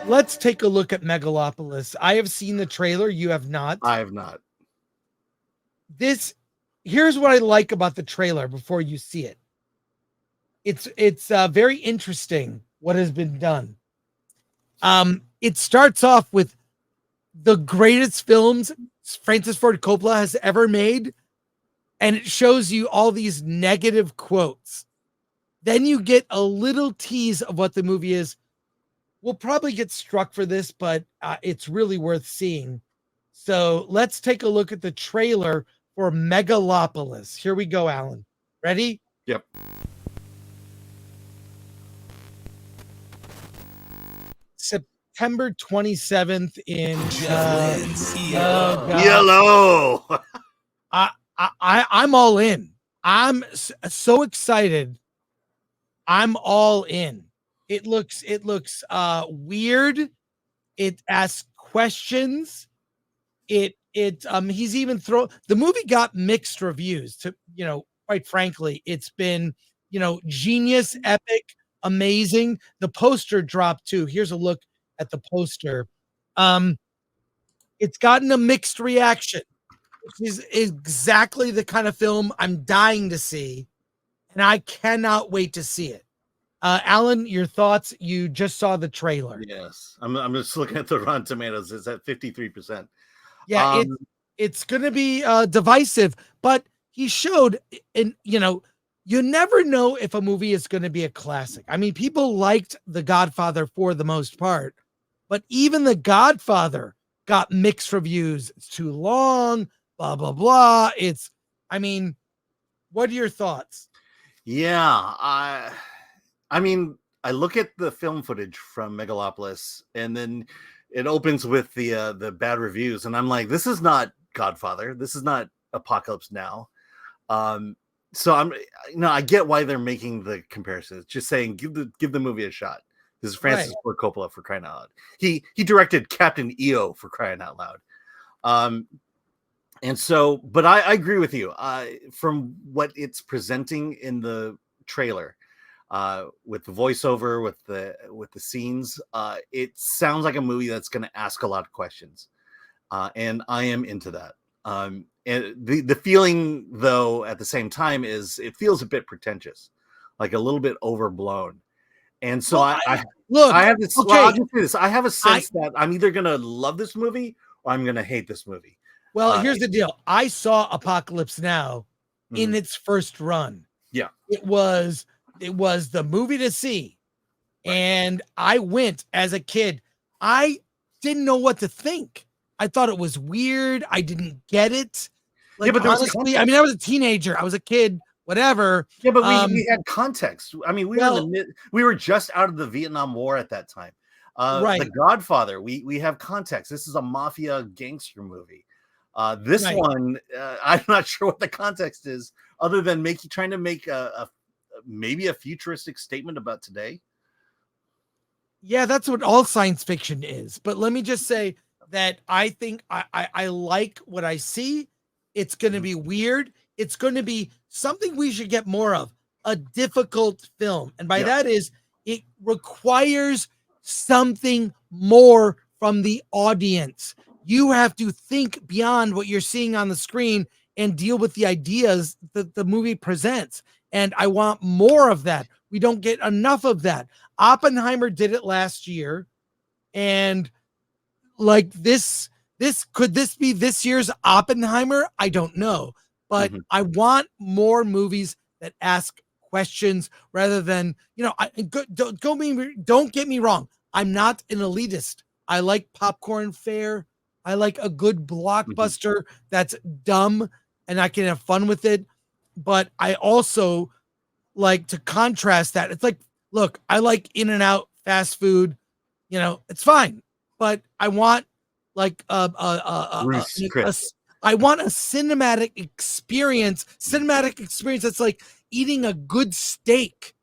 let's take a look at Megalopolis. I have seen the trailer. You have not. I have not. Here's what I like about the trailer before you see it. It's very interesting what has been done. It starts off with the greatest films Francis Ford Coppola has ever made, and it shows you all these negative quotes. Then you get a little tease of what the movie is. We'll probably get struck for this, but it's really worth seeing. So let's take a look at the trailer for Megalopolis. Here we go, Alan. Ready? Yep. September 27th in Yellow. I'm all in. I'm so excited. I'm all in. It looks weird. It asks questions. He's even the movie got mixed reviews. To quite frankly, it's been genius, epic, amazing. The poster dropped too. Here's a look at the poster. It's gotten a mixed reaction, which is exactly the kind of film I'm dying to see, and I cannot wait to see it. Alan, your thoughts? You just saw the trailer. Yes, I'm just looking at the Rotten Tomatoes. It's at 53%. Yeah, it's going to be divisive, but he showed, and you never know if a movie is going to be a classic. I mean, people liked The Godfather for the most part, but even The Godfather got mixed reviews. It's too long, blah, blah, blah. What are your thoughts? Yeah, I mean, I look at the film footage from Megalopolis, and then it opens with the bad reviews, and I'm like, this is not Godfather. This is not Apocalypse Now. So I get why they're making the comparisons. Just saying, give the movie a shot. This is Francis Ford Coppola, for crying out loud. He directed Captain EO, for crying out loud. And so, but I agree with you. From what it's presenting in the trailer, with the voiceover, with the scenes, it sounds like a movie that's going to ask a lot of questions, and I am into that. And the feeling, though, at the same time, is it feels a bit pretentious, like a little bit overblown. And so I have this. Okay. Well, I'll just say this. I have a sense that I'm either going to love this movie or I'm going to hate this movie. Well, here's the deal. I saw Apocalypse Now in its first run. Yeah, it was the movie to see, and I went as a kid. I didn't know what to think. I thought it was weird. I didn't get it. Like, yeah, but honestly, I mean, I was a teenager. I was a kid. Whatever. Yeah, but we had context. I mean, we were just out of the Vietnam War at that time. The Godfather. We have context. This is a mafia gangster movie. This one, I'm not sure what the context is, other than trying to make maybe a futuristic statement about today. Yeah, that's what all science fiction is. But let me just say that I think I like what I see. It's going to be weird. It's going to be something we should get more of, a difficult film. And by that is, it requires something more from the audience. You have to think beyond what you're seeing on the screen and deal with the ideas that the movie presents. And I want more of that. We don't get enough of that. Oppenheimer did it last year. And like this could this be this year's Oppenheimer? I don't know. But I want more movies that ask questions rather than, don't get me wrong. I'm not an elitist. I like popcorn fare. I like a good blockbuster that's dumb and I can have fun with it. But I also like to contrast that. It's like, look, I like In-N-Out fast food. It's fine. But I want like I want a cinematic experience that's like eating a good steak.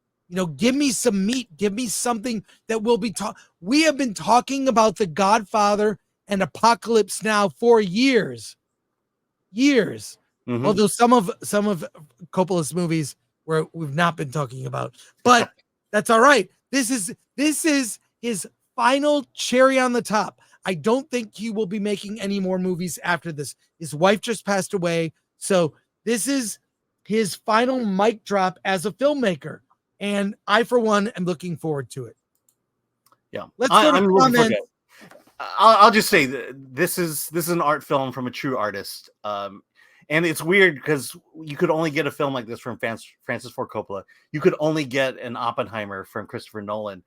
Give me some meat. Give me something that will be we have been talking about The Godfather and Apocalypse Now for years. Although some of Coppola's movies we've not been talking about, but that's all right. This is his final cherry on the top. I don't think he will be making any more movies after this. His wife just passed away. So this is his final mic drop as a filmmaker. And I, for one, am looking forward to it. Yeah. Let's go to I'm looking comments. I'll just say that this is an art film from a true artist. And it's weird because you could only get a film like this from Francis Ford Coppola. You could only get an Oppenheimer from Christopher Nolan.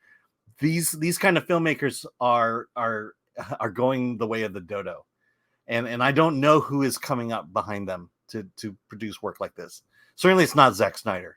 These kind of filmmakers are going the way of the dodo, and I don't know who is coming up behind them to produce work like this. Certainly, it's not Zack Snyder.